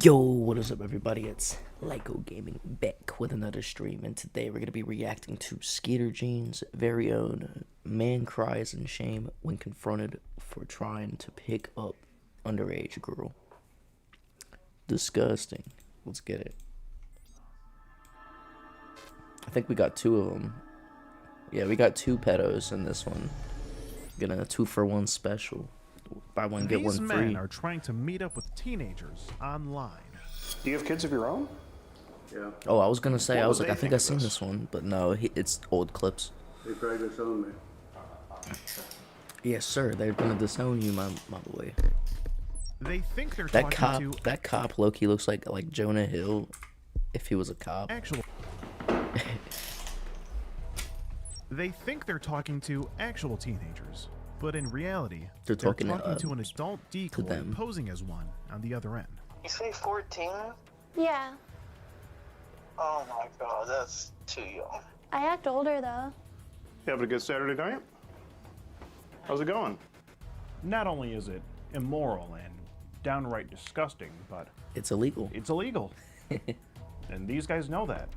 Yo, what is up everybody? It's Lyco Gaming back with another stream, and today we're going to be reacting to Skater Jean's very own man cries in shame when confronted for trying to pick up underage girl. Disgusting. Let's get it. I think we got two of them. Yeah, we got two pedos in this one. Getting a 2-for-1 special. Buy one, get one free. These men are trying to meet up with teenagers online. Do you have kids of your own? Yeah. Oh, I was gonna say, What I was would like, I they think think I of seen this? this one, but no, it's old clips. They tried to disown me. Yes, sir. They're gonna disown you, my boy. They think they're That talking cop, to that cop, Loki looks like Jonah Hill, if he was a cop. actual. They think they're talking to actual teenagers, but in reality, They're talking to to, an adult decoy them. posing as one on the other end. You say 14? Yeah, Oh my god, that's too young. I act older though. You having a good Saturday night? How's it going? Not only is it immoral and downright disgusting, but It's illegal. it's illegal. And these guys know that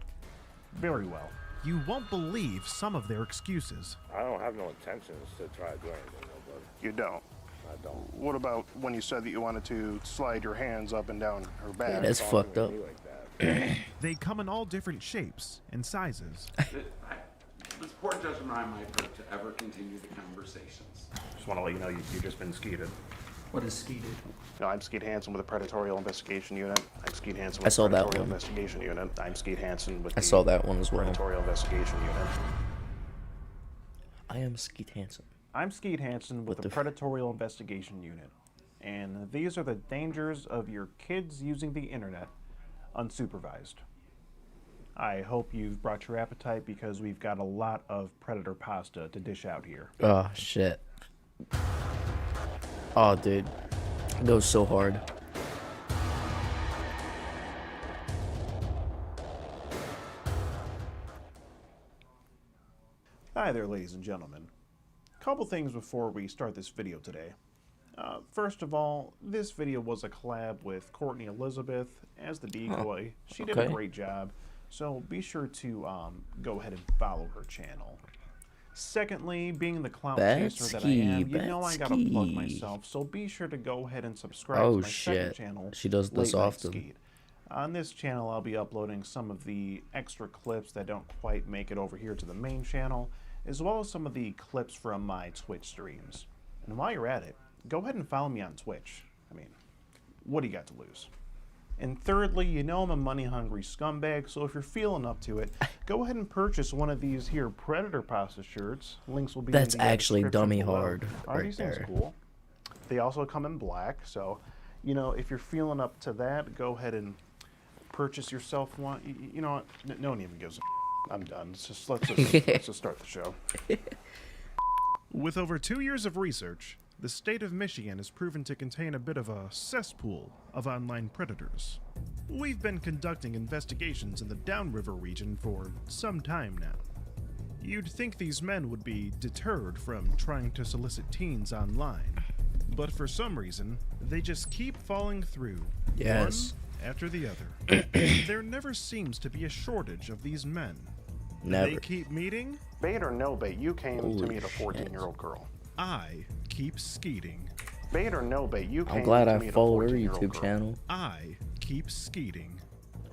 very well. You won't believe some of their excuses. I don't have no intentions to try to do anything, no, but You don't. I don't. What about when you said that you wanted to slide your hands up and down her back? Yeah, that's fucked up. Me like that. They come in all different shapes and sizes. This poor judgment on my part to ever continue the conversations. Just want to let you know you've just been skeeted. What is skeeted? No, I'm Skeet Hansen with the Predatorial Investigation Unit. I'm Skeet Hansen I with saw the that Predatorial one. Investigation Unit. I'm Skeet Hansen with I the saw that one as well. Predatorial Investigation Unit. I am Skeet Hansen. I'm Skeet Hansen with the Predatorial Investigation Unit, and these are the dangers of your kids using the internet unsupervised. I hope you've brought your appetite because we've got a lot of predator pasta to dish out here. Oh shit. Oh dude, it goes so hard. Hi there, ladies and gentlemen. Couple things before we start this video today. First of all, this video was a collab with Courtney Elizabeth as the decoy. She did a okay. great job, so be sure to go ahead and follow her channel. Secondly, being the clout chaser that I am, you know I gotta plug Betsky. myself, so be sure to go ahead and subscribe Oh to my second shit, channel. she does this Late Night often. Skeet. On this channel, I'll be uploading some of the extra clips that don't quite make it over here to the main channel, as well as some of the clips from my Twitch streams. And while you're at it, go ahead and follow me on Twitch. I mean, what do you got to lose? And thirdly, you know I'm a money-hungry scumbag, so if you're feeling up to it, go ahead and purchase one of these here Predator Pasta shirts. Links will be That's in the actually description dummy below. hard Aren't right these things there. cool? They also come in black, so, you know, if you're feeling up to that, go ahead and purchase yourself one. You know what? No one even gives a I'm done. Let's just start the show. With over 2 years of research, the state of Michigan has proven to contain a bit of a cesspool of online predators. We've been conducting investigations in the Downriver region for some time now. You'd think these men would be deterred from trying to solicit teens online, but for some reason, they just keep falling through, Yes. one after the other. There never seems to be a shortage of these men. Never. They keep meeting, Bait or no bait, you came to Holy meet a shit. 14-year-old girl. I keep skeeting. Bait or no bait, you came I'm glad to I meet a followed her 14-year-old YouTube girl. channel. I keep skeeting.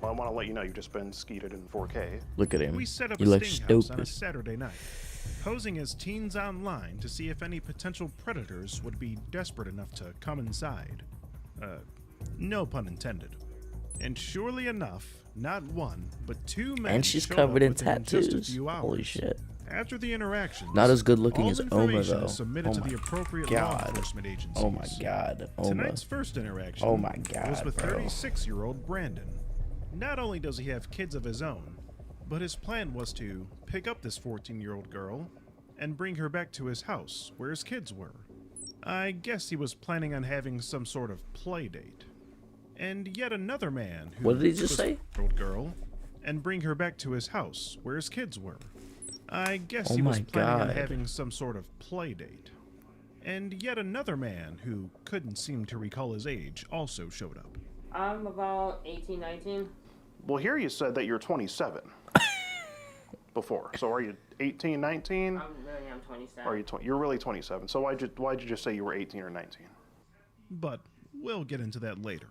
Well, I want to let you know you've just been skeeted in 4K. Look at him. We set up He a looks sting house on a stupid. Saturday night, posing as teens online to see if any potential predators would be desperate enough to come inside. No pun intended. And surely enough, not one, but two men And she's showed covered up in within just a tattoos. few Holy hours. shit. After the interactions, Not as good looking all as Oma information though. is submitted Oh to my the appropriate law god. enforcement agencies. Oh my god. Oma. Tonight's first interaction Oh my was god, with bro. 36-year-old Brandon. Not only does he have kids of his own, but his plan was to pick up this 14-year-old girl and bring her back to his house where his kids were. I guess he was planning on having some sort of play date. And yet another man who What did he just was say? a 14-year-old girl and bring her back to his house where his kids were. I guess Oh he was my planning on God. having some sort of play date. And yet another man who couldn't seem to recall his age also showed up. I'm about 18, 19. Well, here you said that you're 27 before. So are you 18, 19? I'm 27. Or are you you're really 27. So why'd you just say you were 18 or 19? But we'll get into that later.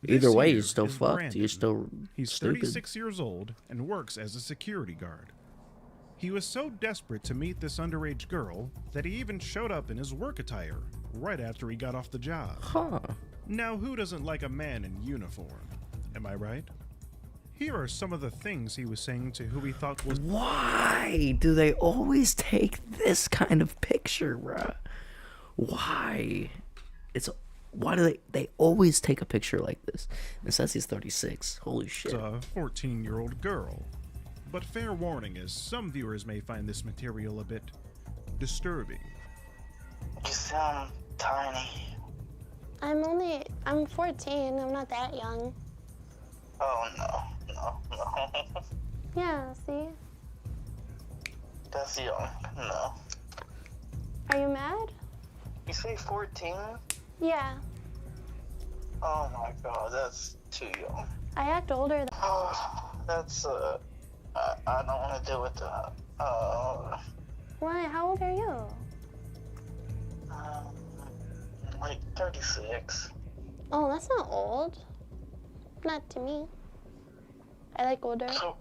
Either This way, here you're still is fucked. Brandon. You're still He's stupid. 36 years old and works as a security guard. He was so desperate to meet this underage girl that he even showed up in his work attire right after he got off the job. Huh. Now, who doesn't like a man in uniform? Am I right? Here are some of the things he was saying to who he thought was... Why do they always take this kind of picture, bruh? Why? Why do they always take a picture like this? It says he's 36. Holy shit. A 14-year-old girl. But fair warning, as some viewers may find this material a bit disturbing. You sound tiny. I'm 14. I'm not that young. Oh, no. Yeah, see? That's young. No. Are you mad? You say 14? Yeah. Oh my god, that's too young. I act older than... Oh, that's, I don't want to deal with that. Why? How old are you? Like 36. Oh, that's not old. Not to me. I like older. So,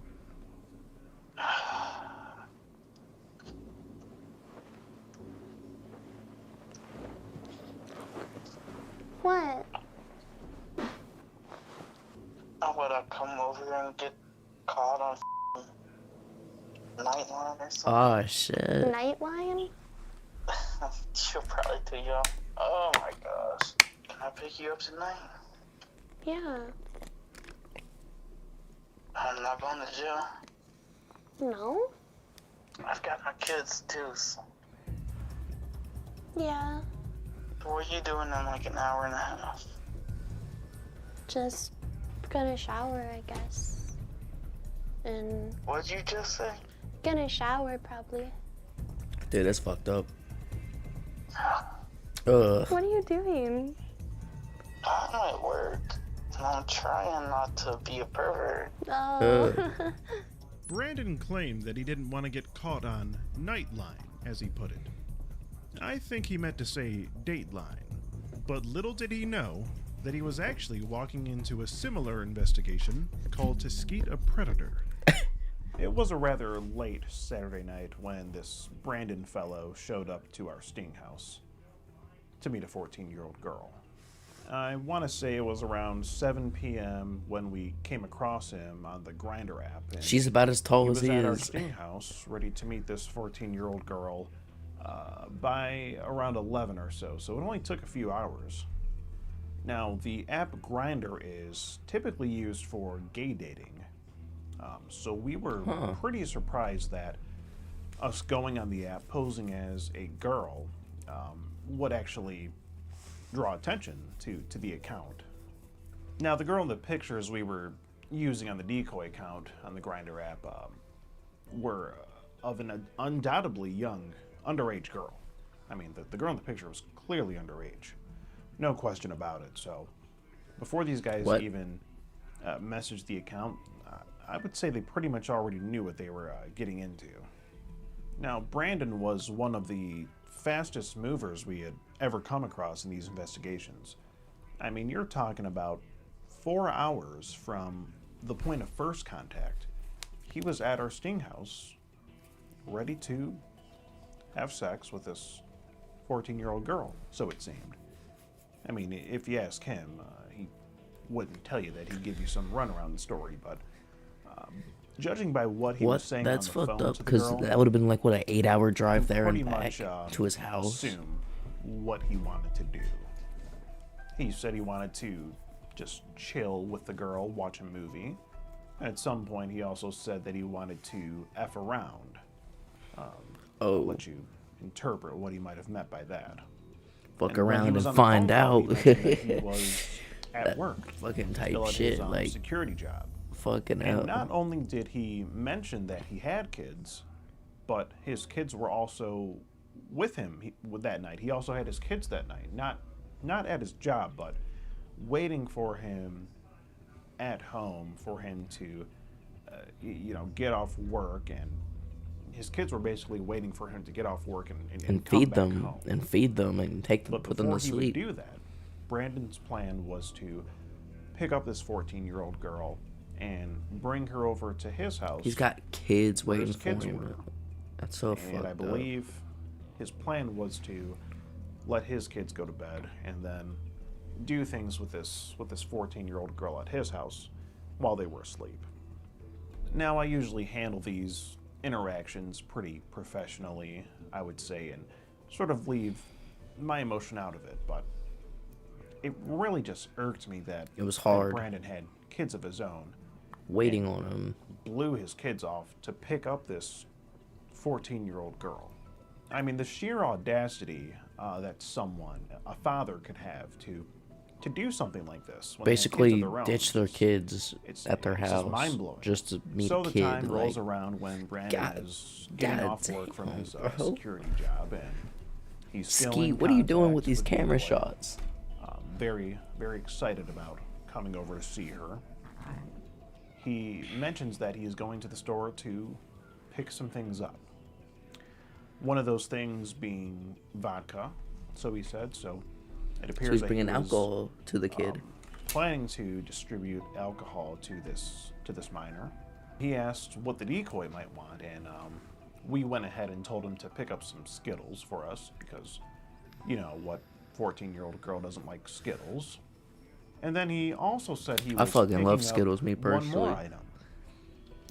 What? would I come over there and get caught on Nightline or something? Oh, shit. Nightline? You're probably too young. Oh my gosh. Can I pick you up tonight? Yeah. I'm not going to jail. No? I've got my kids too, so. Yeah. What are you doing in like an hour and a half? Just gonna shower, I guess. And What'd you just say? gonna shower, probably. Dude, that's fucked up. Ugh. What are you doing? I'm at work, and I'm trying not to be a pervert. Oh. Brandon claimed that he didn't want to get caught on Nightline, as he put it. I think he meant to say Dateline, but little did he know that he was actually walking into a similar investigation called To Skeet a Predator. It was a rather late Saturday night when this Brandon fellow showed up to our sting house to meet a 14-year-old girl. I want to say it was around 7 p.m. when we came across him on the Grindr app. And She's about as tall as he was at our is. sting house, ready to meet this 14-year-old girl by around 11 or so. So it only took a few hours. Now, the app Grindr is typically used for gay dating. So we were pretty surprised that us going on the app posing as a girl would actually draw attention to the account. Now, the girl in the pictures we were using on the decoy account on the Grindr app were of an undoubtedly young, underage girl. I mean, the girl in the picture was clearly underage. No question about it. So, before these guys even messaged the account, I would say they pretty much already knew what they were getting into. Now, Brandon was one of the fastest movers we had ever come across in these investigations. I mean, you're talking about 4 hours from the point of first contact. He was at our sting house, ready to have sex with this 14-year-old girl, so it seemed. I mean, if you ask him, he wouldn't tell you that. He'd give you some run around the story, but judging by what he was saying That's on the fucked phone up, to the because girl, that would have been like, what, an 8-hour drive there pretty and back much to his house? assume what he wanted to do. He said he wanted to just chill with the girl, watch a movie. At some point, he also said that he wanted to F around. I'll let you interpret what he might have meant by that. Fuck And when he around was and on the find phone call, out. he mentioned that he was at work. Fucking type still at shit, his, like, security job. fucking And hell. not only did he mention that he had kids, but his kids were also with him that night. He also had his kids that night. Not at his job, but waiting for him at home for him to, get off work, and his kids were basically waiting for him to get off work and come feed back them home. and feed them and take them, But put them before to he would sleep. do that, Brandon's plan was to pick up this 14-year-old girl and bring her over to his house. He's got kids where waiting his for kids him. were. That's so And fucked I up. believe his plan was to let his kids go to bed and then do things with this 14-year-old girl at his house while they were asleep. Now, I usually handle these interactions pretty professionally, I would say, and sort of leave my emotion out of it, but it really just irked me that It was that hard. Brandon had kids of his own, Waiting on him. blew his kids off to pick up this 14-year-old girl. I mean, the sheer audacity that someone, a father, could have to do something like this. When they have kids of Basically, their own, ditch their kids it's at their just house mind-blowing. just to meet So a the kid. time rolls like, around when Brandon God- is getting God off work from damn, his bro. security job, and he's still Ski, in what are you doing contact with these the camera boy. shots? Very, very excited about coming over to see her. He mentions that he is going to the store to pick some things up. One of those things being vodka, so he said. So it appears So he's that bringing he was, alcohol to the kid. planning to distribute alcohol to this minor. He asked what the decoy might want, and we went ahead and told him to pick up some Skittles for us because, what 14-year-old girl doesn't like Skittles. And then he also said he was I fucking love picking up Skittles, me one more personally. item.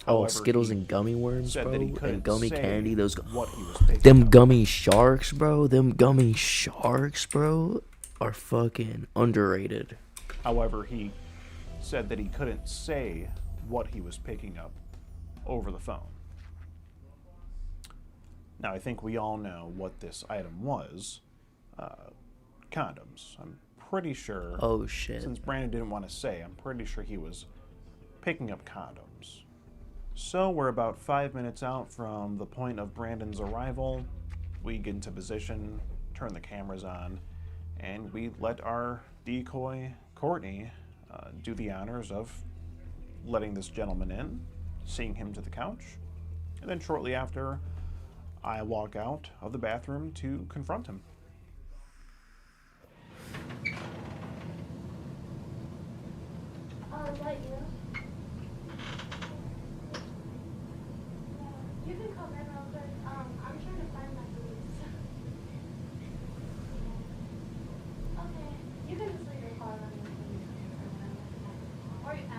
Oh, However, Skittles he and gummy worms, said bro, that he and couldn't gummy say candy. Those, what he was picking them up. gummy sharks, bro. Them gummy sharks, bro, are fucking underrated. However, he said that he couldn't say what he was picking up over the phone. Now, I think we all know what this item was. Condoms. I'm pretty sure. Oh shit. Since Brandon didn't want to say, I'm pretty sure he was picking up condoms. So we're about 5 minutes out from the point of Brandon's arrival. We get into position, turn the cameras on, and we let our decoy, Courtney, do the honors of letting this gentleman in, seeing him to the couch, and then shortly after, I walk out of the bathroom to confront him. Is that you? You can come in real quick. I'm trying to find my boots. Okay. You can just leave your car on your phone or you can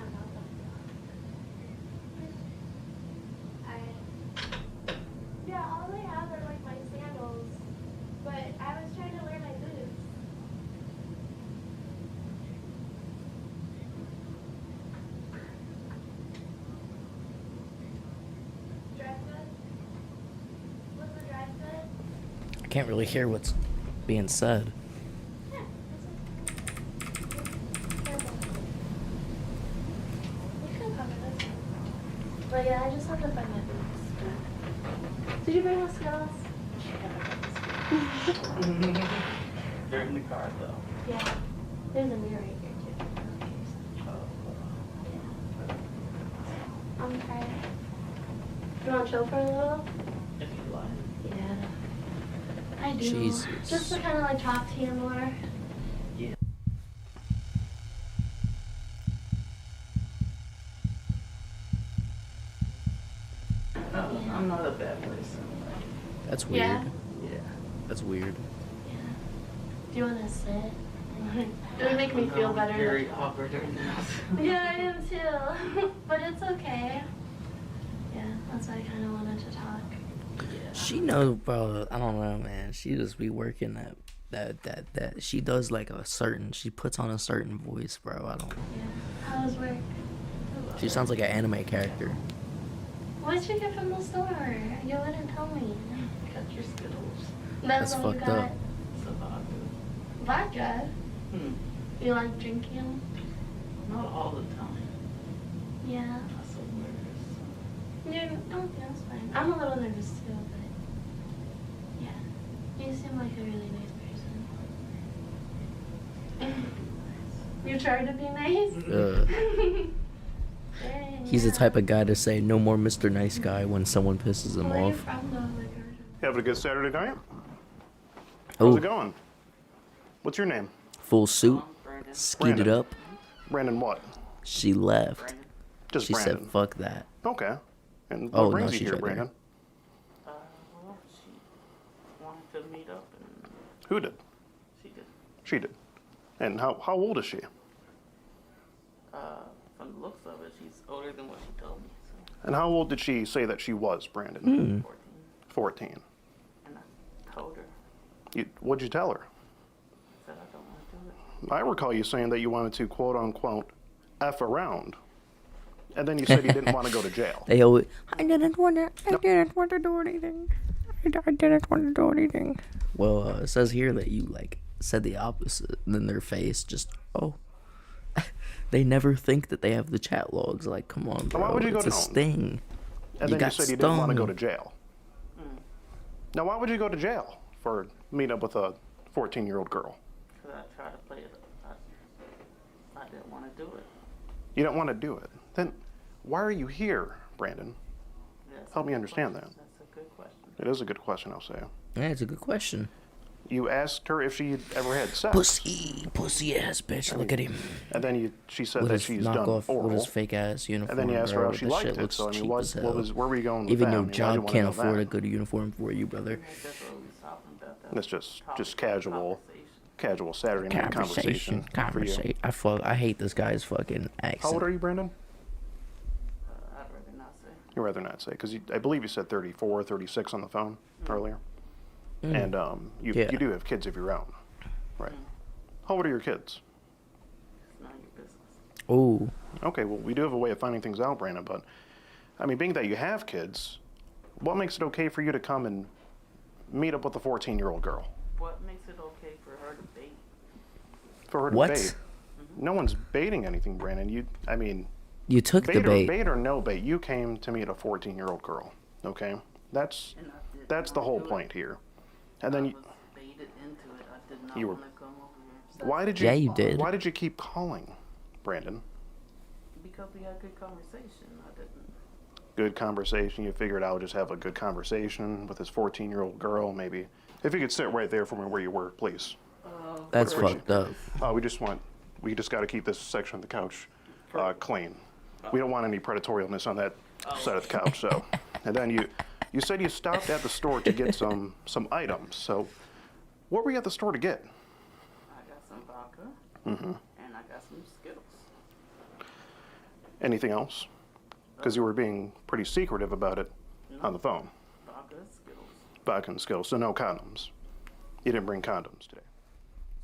Yeah, all I have are like my sandals, but I was trying to wear my boots. Drive good? Was the drive good? I can't really hear what's being said. Yeah, that's okay. You can come in this one. But yeah, I just have to find my boots. Did you bring the Skittles? They're in the car though. Yeah. There's a mirror right here too. I'm tired. You want to chill for a little? If you like. Yeah. I do. Jesus. Just to kind of like talk to you more. Yeah. I'm not a bad person. That's weird. Yeah. Yeah. That's weird. Yeah. Do you want to sit? It would make me feel better. Very awkward right now. Yeah, I am too. But it's okay. Yeah, that's why I kind of wanted to talk. She knows, bro. I don't know, man. She just be working that. She does like she puts on a certain voice, bro. I don't. Yeah. How was work? She sounds like an anime character. What did you get from the store? You wouldn't tell me. I got your Skittles. That's That's all you fucked got? up. It's a vodka. Vodka? You like drinking? Not all the time. Yeah. I'm so nervous. You don't feel it's fine. I'm a little nervous too, but yeah. You seem like a really nice person. You try to be nice? Dang, He's the yeah. type of guy to say no more Mr. Nice Guy when someone pisses him Where are you off. from, though? Like, Having a good Saturday night? How's Oh, it going? What's your name? full suit, Brandon. skeeted Brandon. up. Brandon what? She left. Brandon. Just She Brandon. said, "Fuck that." Okay. And Oh, what brings no, you she's here, right there. Brandon? Well, she wanted to meet up, and Who did? she did. She did. And how old is she? From the looks of it, she's older than what she told me. So And how old did she say that she was, Brandon? 14. 14. And I told her, What'd you tell her? I said I don't want to do it. I recall you saying that you wanted to quote unquote F around. And then you said you didn't want to go to jail. They always, I didn't want to do anything. I didn't want to do anything. Well, it says here that you like said the opposite, and then their face just, oh. They never think that they have the chat logs. Like, come on, bro. Why would you go it's a down? sting. And then you got said you didn't want to go stung. to jail. Now, why would you go to jail for meeting up with a 14-year-old girl? Because I tried to play it. I didn't want to do it. You don't want to do it. Then why are you here, Brandon? That's Help a me good understand question. that. That's a good question. It is a good question, I'll say. Yeah, it's a good question. You asked her if she ever had sex. Pussy ass bitch. Look at him. And then she said With that his she's done knockoff, with oral. his fake ass uniform. And then you asked her bro. how she That liked shit it. looks So I mean, cheap as hell. where were you going with Even that? your I mean, why'd you job wanna can't know afford that? a good uniform for you, brother. That's what we was talking about. That That's just topic of casual Saturday night conversation for you. I hate this guy's fucking accent. How old are you, Brandon? I'd rather not say. You'd rather not say, because I believe you said 34, 36 on the phone earlier. And you do have kids of your own, right? How old are your kids? It's none of your business. Oh, Okay, well, we do have a way of finding things out, Brandon, but, I mean, being that you have kids, what makes it okay for you to come and meet up with a 14-year-old girl? What makes it okay for her to bait? For her to What? bait? No one's baiting anything, Brandon. You took the bait or no bait, you came to meet a 14-year-old girl, okay? That's And I did the not whole do it. point here. And then I you, was baited into it. I did not You were- want to come over here. why did you? Yeah, you did. Why did you keep calling, Brandon? Because we had good conversation. I didn't. Good conversation. You figured I would just have a good conversation with this 14-year-old girl, maybe. If you could sit right there for me where you were, please. that's Where is fucked up. We just got to keep this section of the couch clean. We don't want any predatorialness on that side of the couch. So, and then you said you stopped at the store to get some items. So, what were you at the store to get? I got some vodka. And I got some Skittles. Anything else? Because you were being pretty secretive about it on the phone. Vodka and Skittles. Vodka and skills. So no condoms. You didn't bring condoms today.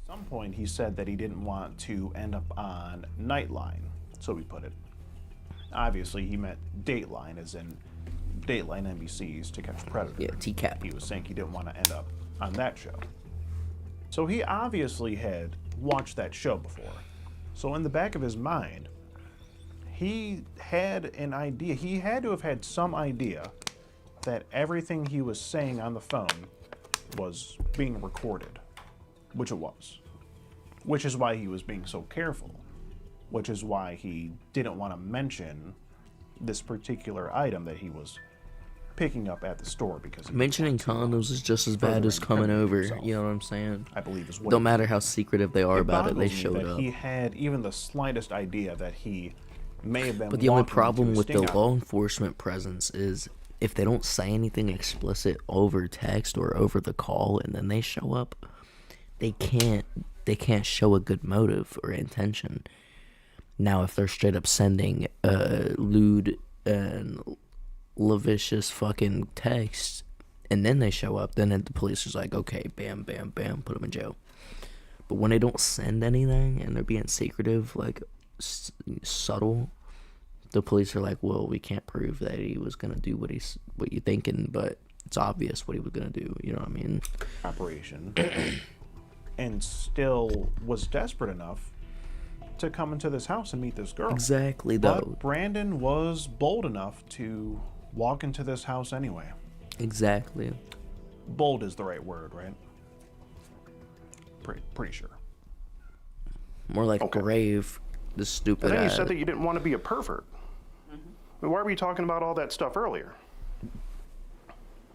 At some point, he said that he didn't want to end up on Nightline, so we put it. Obviously, he meant Dateline, as in Dateline NBC's To Catch a Predator. Yeah, TCAP. He was saying he didn't want to end up on that show. So he obviously had watched that show before. So in the back of his mind, he had an idea. He had to have had some idea that everything he was saying on the phone was being recorded, which it was. Which is why he was being so careful. Which is why he didn't want to mention this particular item that he was picking up at the store, because he Mentioning condoms is just as bad as coming over. You know what I'm saying? I believe is what Don't matter how secretive they are about it, they boggles me showed that up. he had even the slightest idea that he may have been. But the only walking into problem a with the sting out. law enforcement presence is if they don't say anything explicit over text or over the call and then they show up, they can't show a good motive or intention. Now, if they're straight up sending lewd and lascivious fucking texts and then they show up, then the police is like, okay, bam, bam, bam, put them in jail. But when they don't send anything and they're being secretive, like subtle, the police are like, well, we can't prove that he was gonna do what you thinking, but it's obvious what he was gonna do. You know what I mean? Operation, and still was desperate enough to come into this house and meet this girl. Exactly, though. But Brandon was bold enough to walk into this house anyway. Exactly. Bold is the right word, right? Pretty sure. More like Okay. grave. The stupid And then you ad. said that you didn't want to be a pervert. Why were you talking about all that stuff earlier?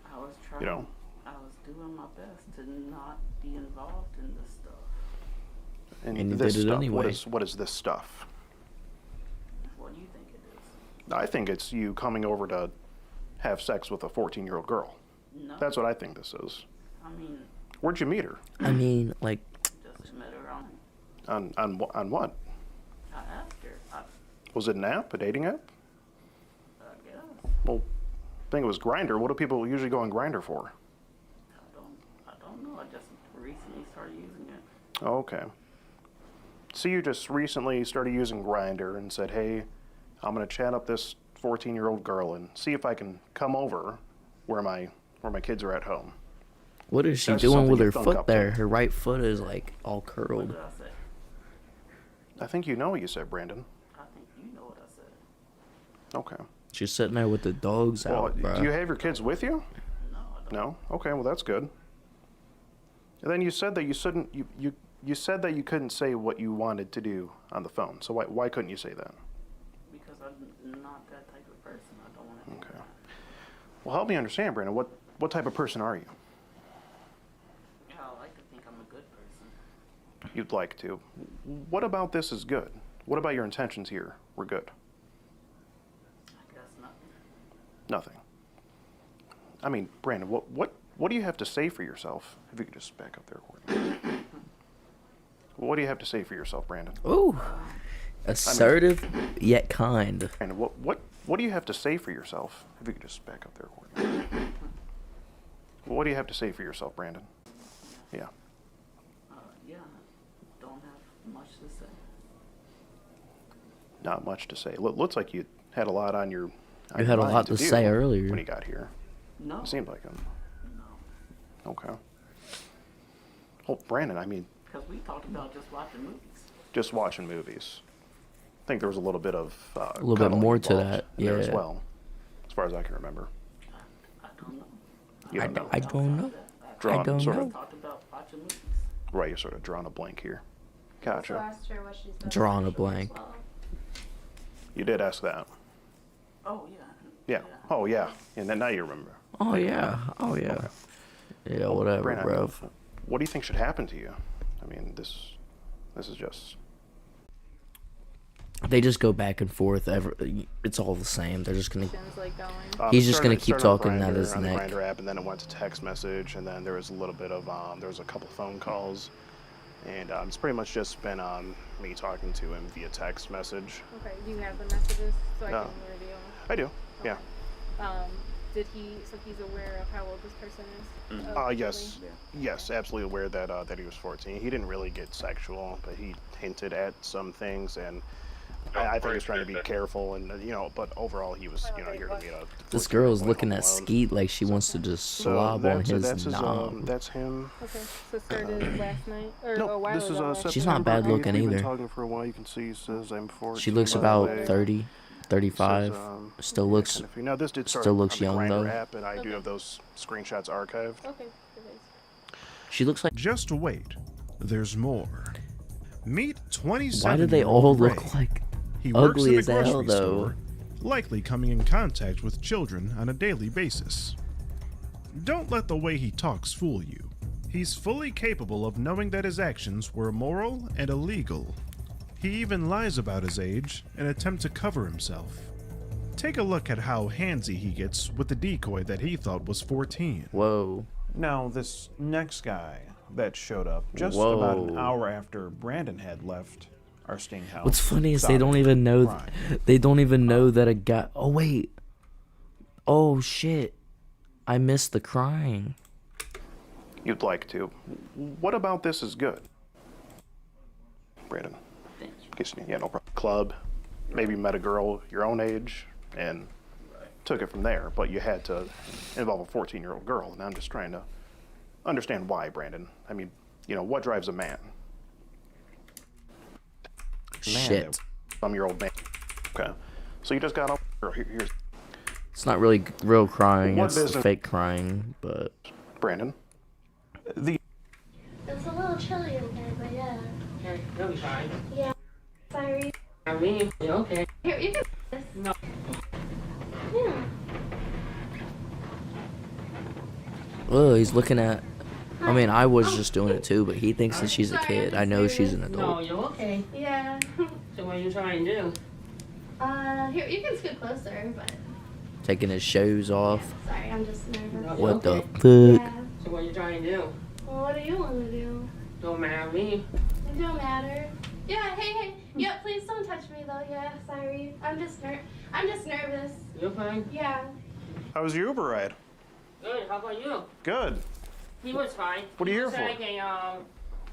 I was trying. You know. I was doing my best to not be involved in this stuff. And you this did it stuff, anyway. What is this stuff? What do you think it is? I think it's you coming over to have sex with a 14-year-old girl. No. That's what I think this is. I mean, Where'd you meet her? I mean, like, just met her on. On what? I asked her. I Was it an app, a dating app? guess. Well, I think it was Grindr. What do people usually go on Grindr for? I don't know. I just recently started using it. Oh, okay. So you just recently started using Grindr and said, hey, I'm going to chat up this 14-year-old girl and see if I can come over where my kids are at home. what is she That's doing something with you her thunk foot up to. there? Her right foot is like all What curled. did I say? I think you know what you said, Brandon. I think you know what I said. Okay. She's sitting there with the dogs Well, out, bro. do you have your kids with you? No, I don't. No? Okay, well, that's good. And then you said that you said that you couldn't say what you wanted to do on the phone. So why couldn't you say that? Because I'm not that type of person. I don't want to. Okay. Well, help me understand, Brandon. What type of person are you? Yeah, I like to think I'm a good person. You'd like to. What about this is good? What about your intentions here were good? I guess nothing. Nothing. I mean, Brandon, what do you have to say for yourself? If you could just back up there, Courtney. What do you have to say for yourself, Brandon? Ooh, assertive yet kind. Brandon, what do you have to say for yourself? If you could just back up there, Courtney. What do you have to say for yourself, Brandon? Yeah. Yeah, don't have much to say. Not much to say. Looks like you had a lot on your. You had a mind lot to do say earlier. when you got here. No. It seemed like him. No. Okay. Oh, Brandon, I mean, Because we talked about just watching movies. just watching movies. I think there was a little bit of A little bit cuddling more to involved that, in there as yeah. well, as far as I can remember. I don't know. You I don't know. I don't know. Drawn, I don't sort know. of, Talked about watching movies. right, you're sort of drawing a blank here. So Gotcha. asked her what she's been Drawing a sexual as blank. well. You did ask that. Oh, yeah. Yeah. Oh, yeah. And then now you remember. Oh yeah. Oh yeah. Yeah, whatever, Brandon, I bro. mean, what do you think should happen to you? I mean, this is just. They just go back and forth. It's all the same. They're just gonna. Questions, like going. He's It just gonna started- keep started on talking at Grindr, his on the neck. Grindr app, and then it went to text message, and then there was a little bit of there was a couple phone calls, and it's pretty much just been me talking to him via text message. Okay, do you have the messages so I No. can reveal? I do. Yeah. Did he? So he's aware of how old this person is? Yes. Yes, absolutely aware that that he was 14. He didn't really get sexual, but he hinted at some things, and I think he's trying to be careful, and but overall he was here to meet up. This girl is looking at Skeet like she wants to just slob on his knob. That's him. Okay, so started last night or No, a while this is ago. September She's not bad 8th. looking We've been either. talking for a while. You can see he says I'm 14. She looks by the about way. 30, 35. Says, Still looks. kind of, you know, this did start still looks on the young, Grindr though. app, and I do have those screenshots archived. Okay. She looks like. Just wait. There's more. Meet 27. Why do they all look like He works ugly in a as hell, grocery though? store, likely coming in contact with children on a daily basis. Don't let the way he talks fool you. He's fully capable of knowing that his actions were immoral and illegal. He even lies about his age in an attempt to cover himself. Take a look at how handsy he gets with the decoy that he thought was 14. Whoa. Now, this next guy that showed up just about an Whoa. hour after Brandon had left our sting house. What's funny is they stopped don't even know. crime. They don't even know that a guy. Oh wait. Oh shit. I missed the crying. You'd like to. What about this is good? Brandon. Thank you. Guess, yeah, no problem. Club. Maybe you met a girl your own age and took it from there, but you had to involve a 14-year-old girl, and I'm just trying to understand why, Brandon. I mean, what drives a man? Shit. Some-year-old man. Okay. So you just got up. Here's It's not really real crying. What It's business- fake crying, but Brandon. It's a little chilly in here, but yeah. Okay, you'll be fine. Yeah. Sorry. I mean, you're okay. Here, you can this. No. Yeah. Oh, he's looking at. I mean, I was just doing it too, but he thinks that she's a Sorry, kid. I'm I know just she's an No, adult. you're okay. Yeah. So what are you trying to do? Here, you can scoot closer, but. Taking his shoes off. Yeah, sorry, I'm just nervous. No. What the Okay. fuck? Yeah. So what are you trying to do? Well, what do you want to do? Don't marry me. It don't matter. Yeah, hey. Yeah, please don't touch me though. Yeah, sorry. I'm just nervous. You're fine. Yeah. How was your Uber ride? Good. How about you? Good. He was fine. What are you He was here like a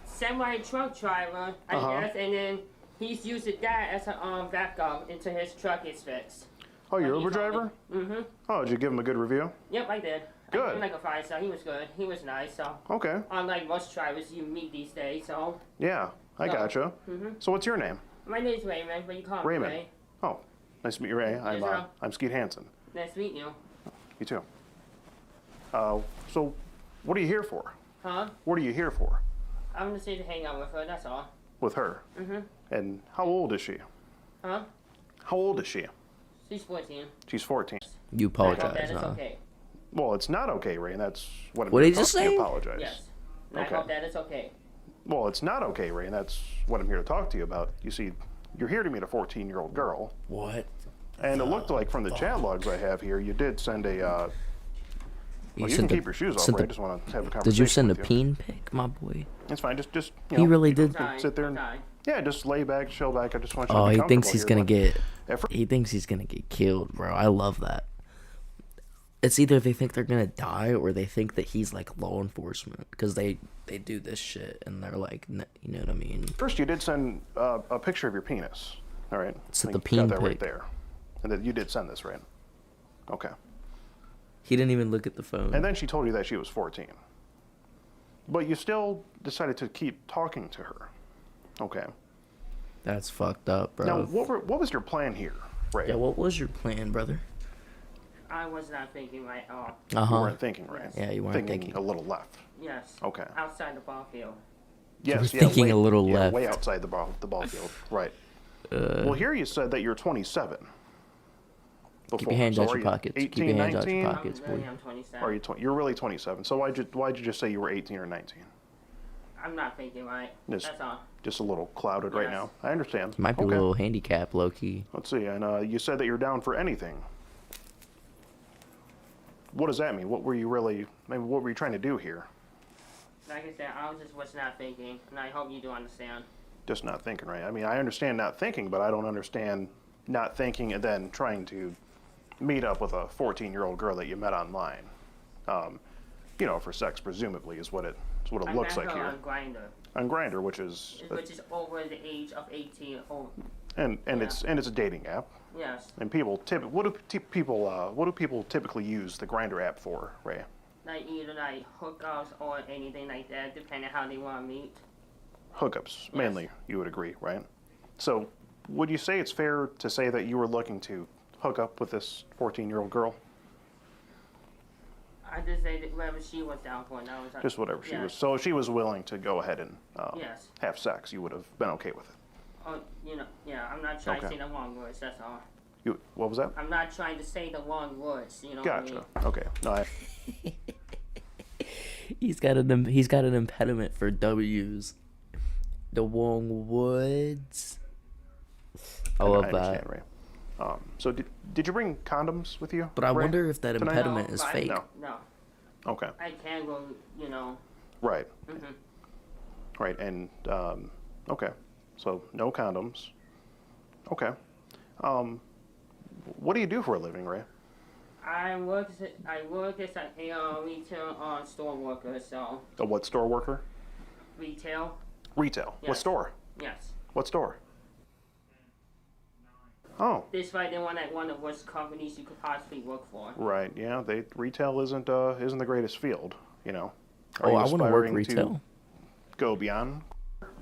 semi truck driver, I Uh-huh. guess, and then he's using that as a backup until his truck is fixed. Oh, your Like, Uber he told me. driver? Mm-hmm. Oh, did you give him a good review? Yep, I did. I Good. gave him like a 5-star. He was good. He was nice. So Okay. unlike most drivers you meet these days, so Yeah, I No. gotcha. Mhm. So what's your name? my name's Raymond, but you call me Raymond. Ray. Oh, nice to meet you, Ray. Yes, sir. I'm Skeet Hansen. Nice to meet you. You too. So, what are you here for? Huh? What are you here for? I'm just here to hang out with her. That's all. With her? Mhm. And how old is she? Huh? How old is she? She's 14. She's 14. You I hope that apologize, is huh? okay. Well, it's not okay, Ray, and that's what I'm What here did to you talk to say? apologize. Yes. And Okay. I hope that is okay. Well, it's not okay, Ray, and that's what I'm here to talk to you about. You see, you're here to meet a 14-year-old girl, What? and it looked like from the chat logs I have here, you did send a. Well, you can sent keep your shoes off, sent Ray. I the- just want to have a conversation. Did you send a with you. peen pic, my boy? It's fine. Just you He know, really you did. can sit there and yeah, just lay back, chill back. I just want you Oh, to be he thinks comfortable he's here, gonna but get. at fir- He thinks he's gonna get killed, bro. I love that. It's either they think they're gonna die or they think that he's like law enforcement because they do this shit and they're like, you know what I mean? First, you did send a picture of your penis. All right. It's I the think you got peen that right pic. there, and that you did send this, right? Okay. He didn't even look at the phone. And then she told you that she was 14. But you still decided to keep talking to her. Okay. That's fucked up, bro. Now, what was your plan here, Ray? Yeah, what was your plan, brother? I was not thinking right at all. You Uh-huh. weren't thinking, right? Yeah, you weren't thinking. a little left. Yes. Okay. Outside the ball field. Yes, were thinking way, a little yeah, left. way outside the ball field. Right. Well, here you said that you're 27. Keep Before. your hands So out are your you pockets. Keep 18, your hands out your 19? pockets, I'm, really, boy. I'm 27. Or are you you're really 27. So why'd you just say you were 18 or 19? I'm not thinking right. Just- That's all. Just a little clouded right Yes. now. I understand. Might be Okay. a little handicap, low key. Let's see. And you said that you're down for anything. What does that mean? What were you really? I mean, what were you trying to do here? Like I said, I was not thinking, and I hope you do understand. Just not thinking, right? I mean, I understand not thinking, but I don't understand not thinking and then trying to meet up with a 14-year-old girl that you met online. You know, for sex, presumably, is what it looks like I met her here on Grindr, on Grindr, which is over the age of 18. Oh, and yeah. it's a dating app. yes. And what do people typically use the Grindr app for, Ray? Like either like hookups or anything like that, depending how they want to meet. Hookups, mainly, you would agree, right? So, would you say it's fair to say that you were looking to hook up with this 14-year-old girl? I just say that whatever she was down for, and that was Just whatever she yes. was. So, if she was willing to go ahead and Yes. have sex, you would have been okay with it. Oh, you know, yeah. I'm not trying to Okay. say the wrong words. That's all. What was that? I'm not trying to say the wrong words. You know Gotcha. what I mean? Okay. No, He's got an impediment for W's. The wrong words. I love that. understand, Ray. So, did you bring condoms with you? But I Ray, wonder if that tonight? impediment No, is but I- fake. No. No, Okay. I can go. You know. Right. Mhm. Right. And okay. So no condoms. Okay. What do you do for a living, Ray? I work as a retail store worker. So A what store worker? retail. Retail. What Yes. store? Yes. What store? Oh, This right, they want like one of the worst companies you could possibly work for. right. Yeah, retail isn't the greatest field, you know. Are Oh, you I want to work aspiring retail. go beyond?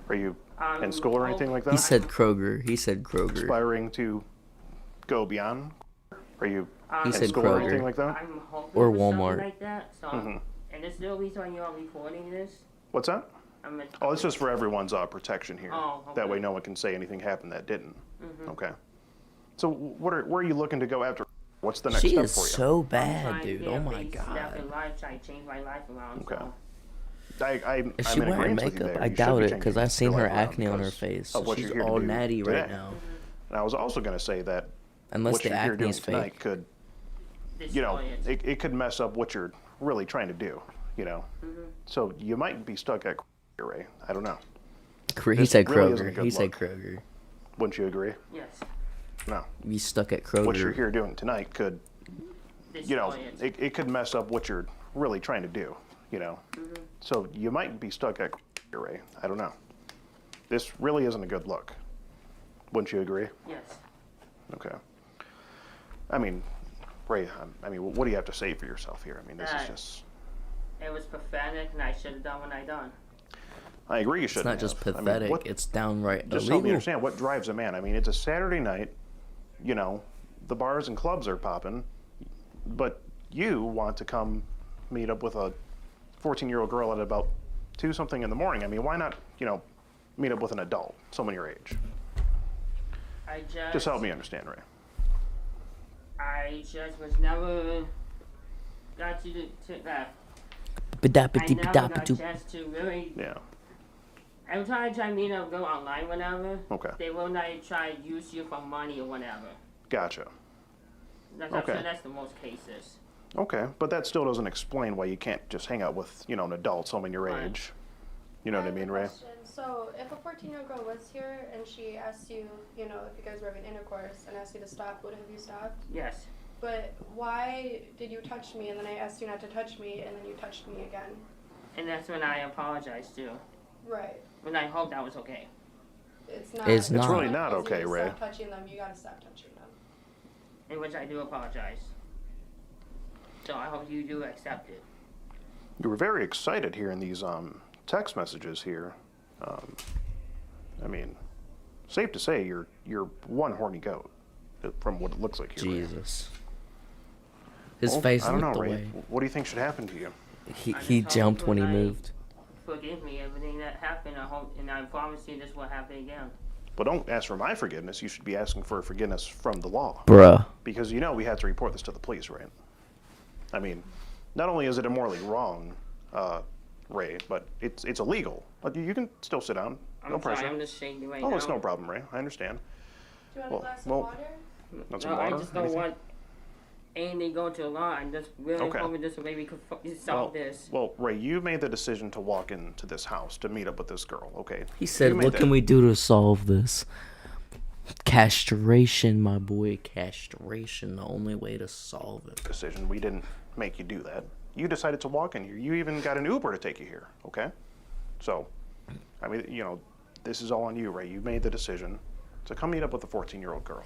Are you in school or anything like that? He said Kroger. He said Kroger. aspiring to go beyond? Are you He in said school or Kroger. anything like that? I'm hoping Or for Walmart. something like that. So, Mhm. and this is the reason why you're recording this. What's that? Oh, it's just for everyone's protection here. Oh, That okay. way no one can say anything happened that didn't. Okay. So where are you looking to go after? What's the next She step is for you? so I'm bad, trying to dude. get Oh a my big step in god. life, try to change my life around. Okay. So. I'm Is she in wearing agreement with you makeup? there. I You should doubt be it, changing because I've seen your her life around acne on her because face. of what She's you're here to all do natty right today. now. And I was also going to say that Unless what the you're here doing acne's tonight fake. could, Destroy it. it could mess up what you're really trying to do, So you might be stuck at Ray. I don't know. He This said really isn't a Kroger. good He said look. Kroger. Wouldn't you agree? Yes. No. You stuck at Kroger. What you're here doing tonight could, Destroy it. it could mess up what you're really trying to do, So you might be stuck at Ray. I don't know. This really isn't a good look. Wouldn't you agree? Yes. Okay. I mean, Ray, what do you have to say for yourself here? I mean, this is just... It was pathetic, and I should have done what I done. I agree you It's shouldn't not just have. I mean, pathetic. what- It's downright Just help me illegal. understand, what drives a man? I mean, it's a Saturday night, the bars and clubs are popping, but you want to come meet up with a 14-year-old girl at about 2-something in the morning. I mean, why not, meet up with an adult, someone your age? Just help me understand, Ray. I just was never got you to that. I never got a chance to really. Yeah. Every time I try to meet up, go online, whatever. Okay. They will not try to use you for money or whatever. Gotcha. I'm Okay. sure that's the most cases. Okay, but that still doesn't explain why you can't just hang out with, an adult, someone your Right. age. You know what I mean, Ray? So, if a 14-year-old girl was here and she asked you, if you guys were having intercourse and asked you to stop, would have you stopped? Yes. But why did you touch me and then I asked you not to touch me and then you touched me again? And that's when I apologized too. Right. When I hope that was okay. It's not. It's not. really not If you okay, Ray. Stop touching them. You gotta stop touching them. In which I do apologize. So I hope you do accept it. You were very excited hearing these text messages here. I mean, safe to say you're one horny goat, from what it looks like here. Ray. Jesus. His Well, face I don't know, looked Ray. away. What do you think should happen to you? He I he just hope jumped when he tonight- moved. Forgive me, everything that happened. I hope, and I promise you this will happen again. Well, don't ask for my forgiveness. You should be asking for forgiveness from the law. Bruh. Because we had to report this to the police, right? I mean, not only is it immorally wrong, Ray, but it's illegal. But you can still sit down. No I'm pressure. sorry, I'm just shaking right Oh, now. it's no problem, Ray. I understand. Do you want Well- a glass well, of water? Want some No, I water? just don't Anything? want anything go to law. I'm just really Okay. hoping this way we could solve this. Well, Ray, you made the decision to walk into this house to meet up with this girl, okay? He said, You made "What that can we do to solve this?" Castration, my boy. Castration, the only way to solve it. decision. We didn't make you do that. You decided to walk in here. You even got an Uber to take you here, okay? So, I mean, this is all on you, Ray. You made the decision to come meet up with a 14-year-old girl.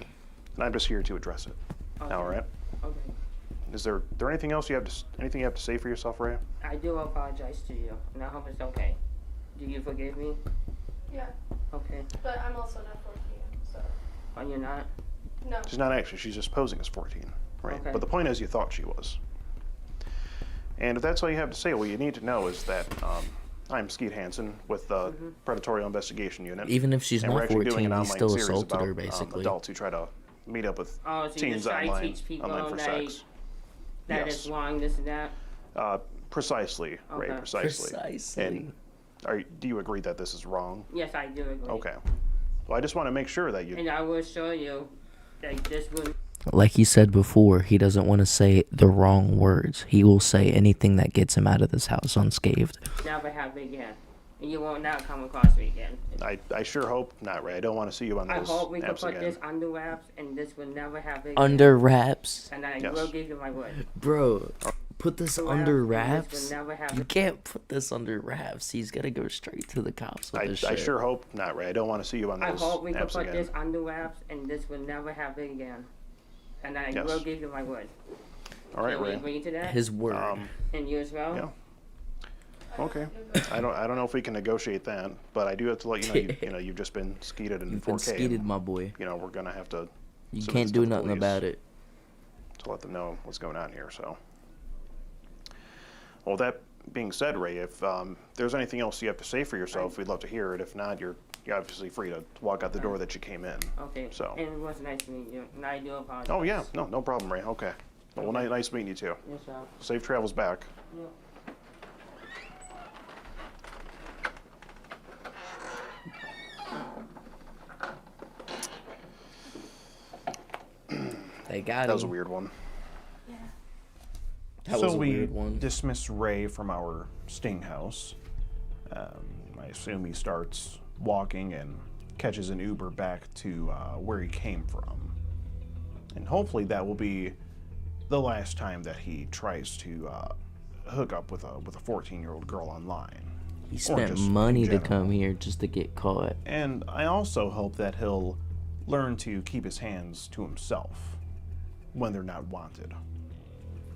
And I'm just here to address it. Okay. All right? Okay. Is there anything else anything you have to say for yourself, Ray? I do apologize to you, and I hope it's okay. Do you forgive me? Yeah. Okay. But I'm also not 14, so. Oh, you're not? No. She's not actually. She's just posing as 14, right? Okay. But the point is, you thought she was. And if that's all you have to say, what you need to know is that I'm Skeet Hansen with the Predatorial Investigation Unit. Even if she's and we're not actually doing 14, an he online still series assaulted about her, basically. adults who try to meet up with Oh, so you teens just try to online, teach people online for that sex. that Yes. is wrong, this and that? Precisely, Ray, Okay. precisely. Precisely. And do you agree that this is wrong? Yes, I do agree. Okay. Well, I just want to make sure that you... And I will show you that this will Like he said before, he doesn't want to say the wrong words. He will say anything that gets him out of this house unscathed. never happen again. And you will not come across me again. I sure hope not, Ray. I don't want to see you on I those hope we can apps put again. this under wraps and this will never happen again. Under wraps? And I Yes. will give you my word. Bro, put this Under under wraps, this wraps? will never happen. You can't put this under wraps. He's got to go straight to the cops with this I shit. sure hope not, Ray. I don't want to see you on I those hope we can apps put again. this under wraps and this will never happen again. And I Yes. will give you my word. All right, Can we Ray. agree to that? His word. And you as well? Yeah. Okay. I don't know if we can negotiate that, but I do have to let you know you've just been skeeted in You've 4K. been skeeted, my boy. We're gonna have to. You submit can't this do to the nothing police about it. to let them know what's going on here. So. Well, that being said, Ray, if there's anything else you have to say for yourself, we'd love to hear it. If not, you're obviously free to walk out the door that you came in. Okay. So. And it was nice meeting you. And I do apologize. Oh yeah, no problem, Ray. Okay. Well, nice meeting you too. Yes, sir. Safe travels back. Yep. They got That was a him. weird one. Yeah. That so was a we weird one. dismiss Ray from our sting house. I assume he starts walking and catches an Uber back to where he came from. And hopefully that will be the last time that he tries to hook up with a 14-year-old girl online. He Or spent just in money to general. come here just to get caught. And I also hope that he'll learn to keep his hands to himself when they're not wanted.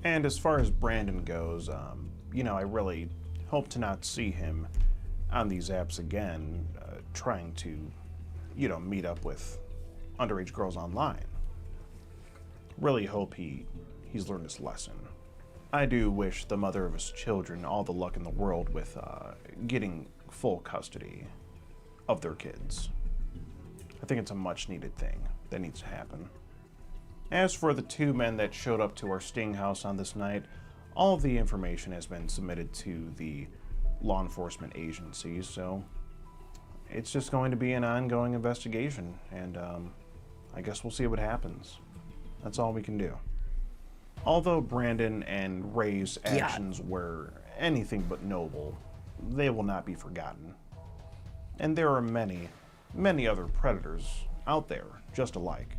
And as far as Brandon goes, I really hope to not see him on these apps again, trying to, meet up with underage girls online. Really hope he's learned his lesson. I do wish the mother of his children all the luck in the world with getting full custody of their kids. I think it's a much needed thing that needs to happen. As for the two men that showed up to our sting house on this night, all of the information has been submitted to the law enforcement agencies, so it's just going to be an ongoing investigation, and I guess we'll see what happens. That's all we can do. Although Brandon and Ray's actions were anything but noble, they will not be forgotten. And there are many, many other predators out there just alike.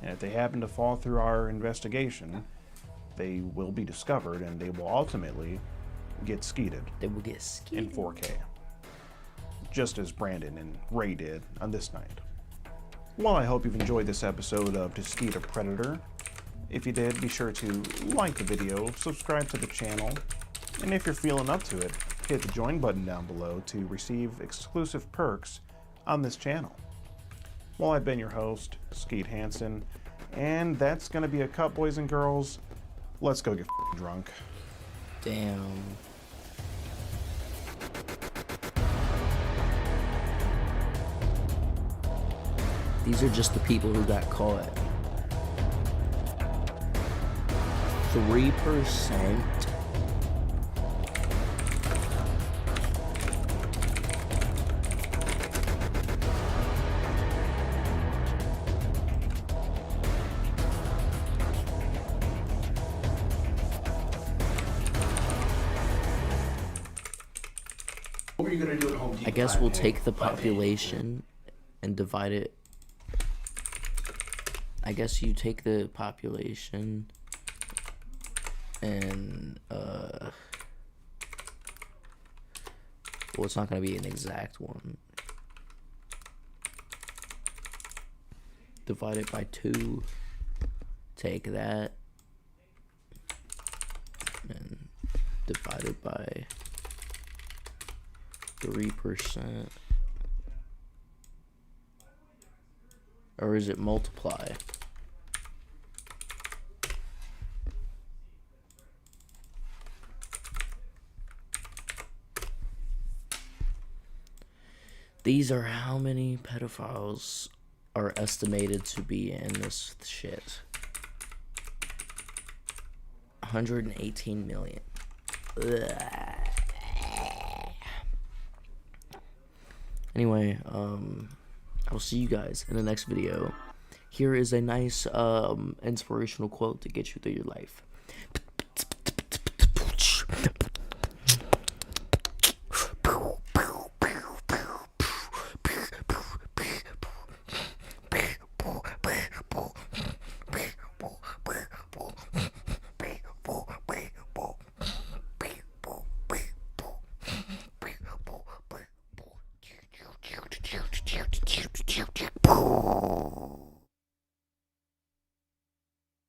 And if they happen to fall through our investigation, they will be discovered and they will ultimately get skeeted. They will get skeeted in 4K. Just as Brandon and Ray did on this night. Well, I hope you've enjoyed this episode of To Skeet a Predator. If you did, be sure to like the video, subscribe to the channel, and if you're feeling up to it, hit the join button down below to receive exclusive perks on this channel. Well, I've been your host, Skeet Hansen, and that's going to be a cut, boys and girls. Let's go get drunk. Damn. These are just the people who got caught. 3%. What were you gonna do at Home Depot? I guess we'll take the population and divide it. I guess you take the population and well, it's not going to be an exact one. Divide it by 2. Take that and divide it by 3%. Or is it multiply? These are how many pedophiles are estimated to be in this shit. 118 million. Ugh. Anyway, I'll see you guys in the next video. Here is a nice inspirational quote to get you through your life.